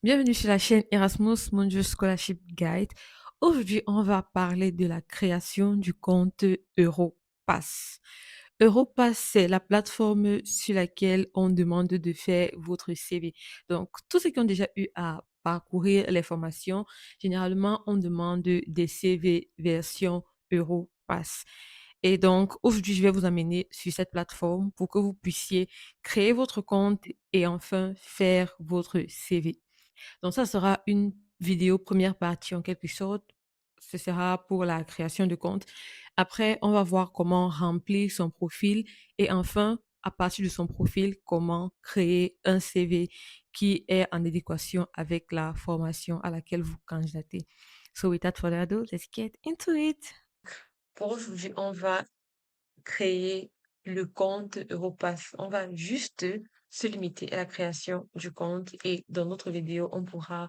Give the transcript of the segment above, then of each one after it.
Bienvenue sur la chaîne Erasmus Mundus Scholarship Guide. Aujourd'hui, on va parler de la création du compte Europass. Europass, c'est la plateforme sur laquelle on demande de faire votre CV. Donc, tous ceux qui ont déjà eu à parcourir les formations, généralement, on demande des CV version Europass. Et donc, aujourd'hui, je vais vous amener sur cette plateforme pour que vous puissiez créer votre compte et enfin faire votre CV. Donc, ça sera une vidéo première partie en quelque sorte. Ce sera pour la création de compte. Après, on va voir comment remplir son profil et enfin, à partir de son profil, comment créer un CV qui est en adéquation avec la formation à laquelle vous candidatez. So, without further ado, let's get into it. Pour aujourd'hui, on va créer le compte Europass. On va juste se limiter à la création du compte et dans notre vidéo, on pourra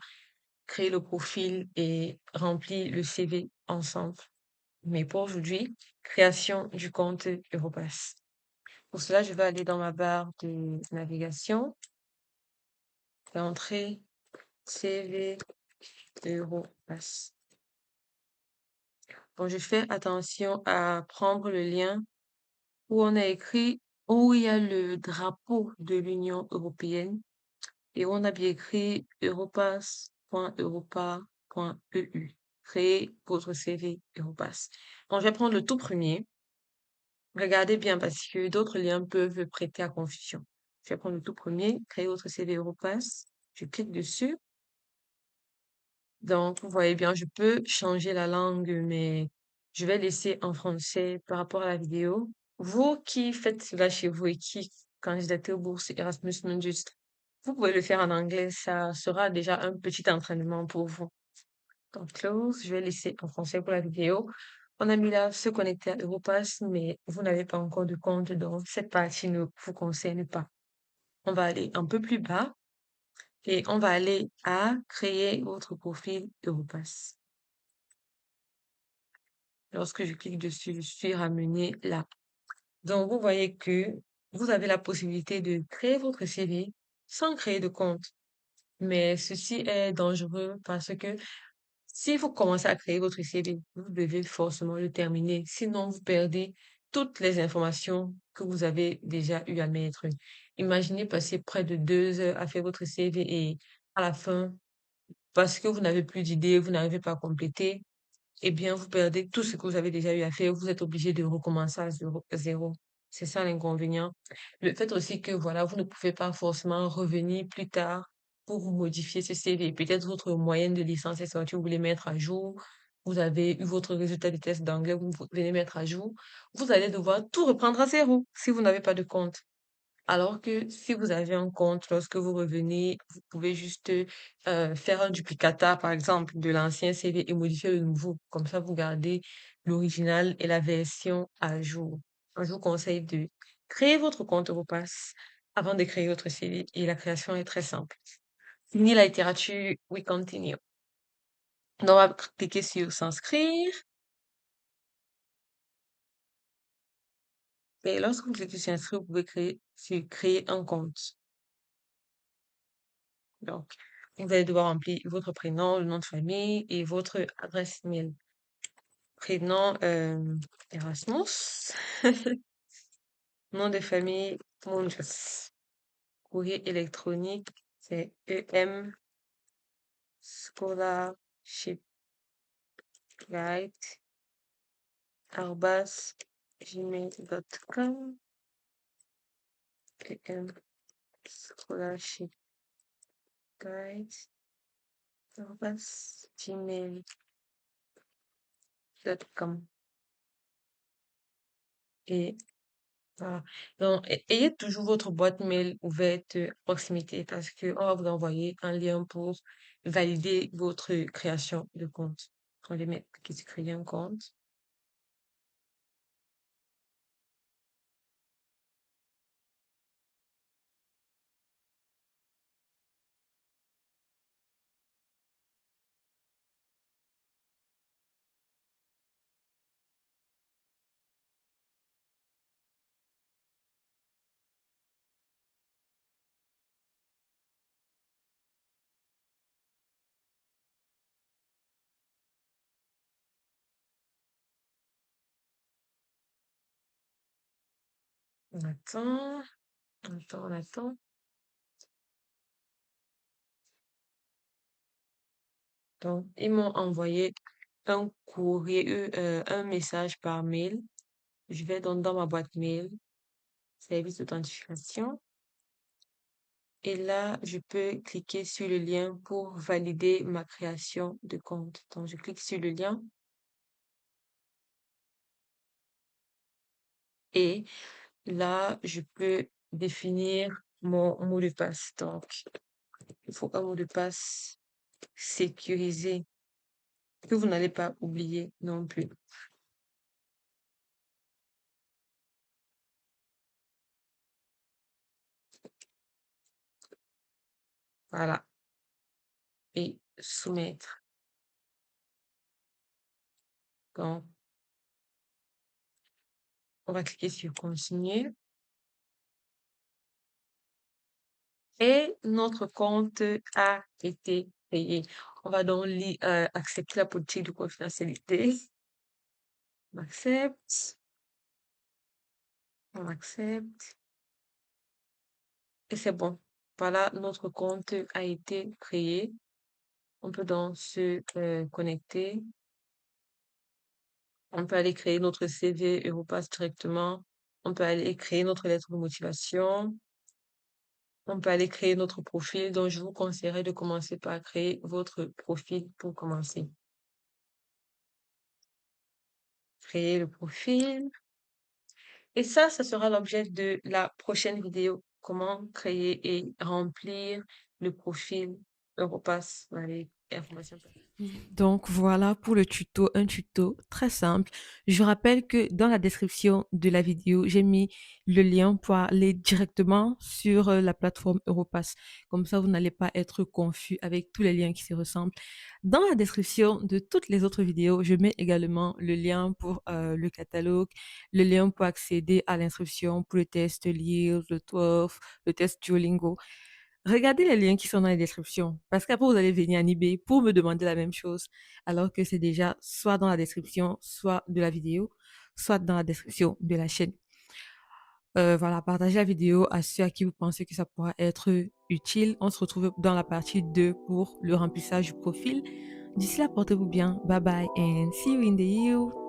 créer le profil et remplir le CV ensemble. Mais pour aujourd'hui, création du compte Europass. Pour cela, je vais aller dans ma barre de navigation et entrer CV Europass. Bon, je fais attention à prendre le lien où on a écrit, où il y a le drapeau de l'Union européenne et où on a bien écrit europass.europa.eu. Créer votre CV Europass. Bon, je vais prendre le tout premier. Regardez bien parce que d'autres liens peuvent prêter à confusion. Je vais prendre le tout premier, créer votre CV Europass. Je clique dessus. Donc, vous voyez bien, je peux changer la langue, mais je vais laisser en français par rapport à la vidéo. Vous qui faites cela chez vous et qui candidatez aux bourses Erasmus Mundus, vous pouvez le faire en anglais, ça sera déjà un petit entraînement pour vous. Donc, close, je vais laisser en français pour la vidéo. On a mis là se connecter à Europass, mais vous n'avez pas encore de compte, donc cette partie ne vous concerne pas. On va aller un peu plus bas et on va aller à créer votre profil Europass. Lorsque je clique dessus, je suis ramenée là. Donc, vous voyez que vous avez la possibilité de créer votre CV sans créer de compte. Mais ceci est dangereux parce que si vous commencez à créer votre CV, vous devez forcément le terminer. Sinon, vous perdez toutes les informations que vous avez déjà eu à mettre. Imaginez passer près de 2 heures à faire votre CV et à la fin, parce que vous n'avez plus d'idées, vous n'arrivez pas à compléter, eh bien, vous perdez tout ce que vous avez déjà eu à faire. Vous êtes obligé de recommencer à zéro. C'est ça l'inconvénient. Le fait aussi que, voilà, vous ne pouvez pas forcément revenir plus tard pour modifier ce CV. Peut-être votre moyenne de licence est sortie, vous voulez mettre à jour. Vous avez eu votre résultat de test d'anglais, vous venez mettre à jour. Vous allez devoir tout reprendre à zéro si vous n'avez pas de compte. Alors que si vous avez un compte, lorsque vous revenez, vous pouvez juste faire un duplicata, par exemple, de l'ancien CV et modifier le nouveau. Comme ça, vous gardez l'original et la version à jour. Je vous conseille de créer votre compte Europass avant de créer votre CV et la création est très simple. Fini la littérature, we continue. Donc, on va cliquer sur s'inscrire et lorsque vous cliquez sur inscrire, vous pouvez créer un compte. Donc, vous allez devoir remplir votre prénom, le nom de famille et votre adresse email. Prénom, Erasmus. Nom de famille, Mundus. Courrier électronique, c'est scholarshipguide, gmail.com. scholarshipguide, gmail.com. Et voilà. Donc, ayez toujours votre boîte mail ouverte à proximité parce qu'on va vous envoyer un lien pour valider votre création de compte. On va mettre qui se crée un compte. On attend, on attend. Donc, ils m'ont envoyé un courrier, un message par mail. Je vais donc dans ma boîte mail, service d'authentification. Et là, je peux cliquer sur le lien pour valider ma création de compte. Donc, je clique sur le lien et là, je peux définir mon mot de passe. Donc, il faut un mot de passe sécurisé que vous n'allez pas oublier non plus. Voilà. Et soumettre. Donc, on va cliquer sur continuer. Et notre compte a été créé. On va donc accepter la politique de confidentialité. On accepte, on accepte. Et c'est bon. Voilà, notre compte a été créé. On peut donc se connecter. On peut aller créer notre CV Europass directement. On peut aller créer notre lettre de motivation. On peut aller créer notre profil. Donc, je vous conseillerais de commencer par créer votre profil pour commencer. Créer le profil. Et ça sera l'objet de la prochaine vidéo. Comment créer et remplir le profil Europass dans les informations. Donc voilà pour le tuto, un tuto très simple. Je rappelle que dans la description de la vidéo, j'ai mis le lien pour aller directement sur la plateforme Europass. Comme ça, vous n'allez pas être confus avec tous les liens qui se ressemblent. Dans la description de toutes les autres vidéos, je mets également le lien pour le catalogue, le lien pour accéder à l'inscription pour le test LIR, le TOEFL, le test Duolingo. Regardez les liens qui sont dans les descriptions, parce qu'après, vous allez venir en eBay pour me demander la même chose, alors que c'est déjà soit dans la description, soit de la vidéo, soit dans la description de la chaîne. Voilà, partagez la vidéo à ceux à qui vous pensez que ça pourra être utile. On se retrouve dans la partie 2 pour le remplissage du profil. D'ici là, portez-vous bien. Bye bye and see you in the you.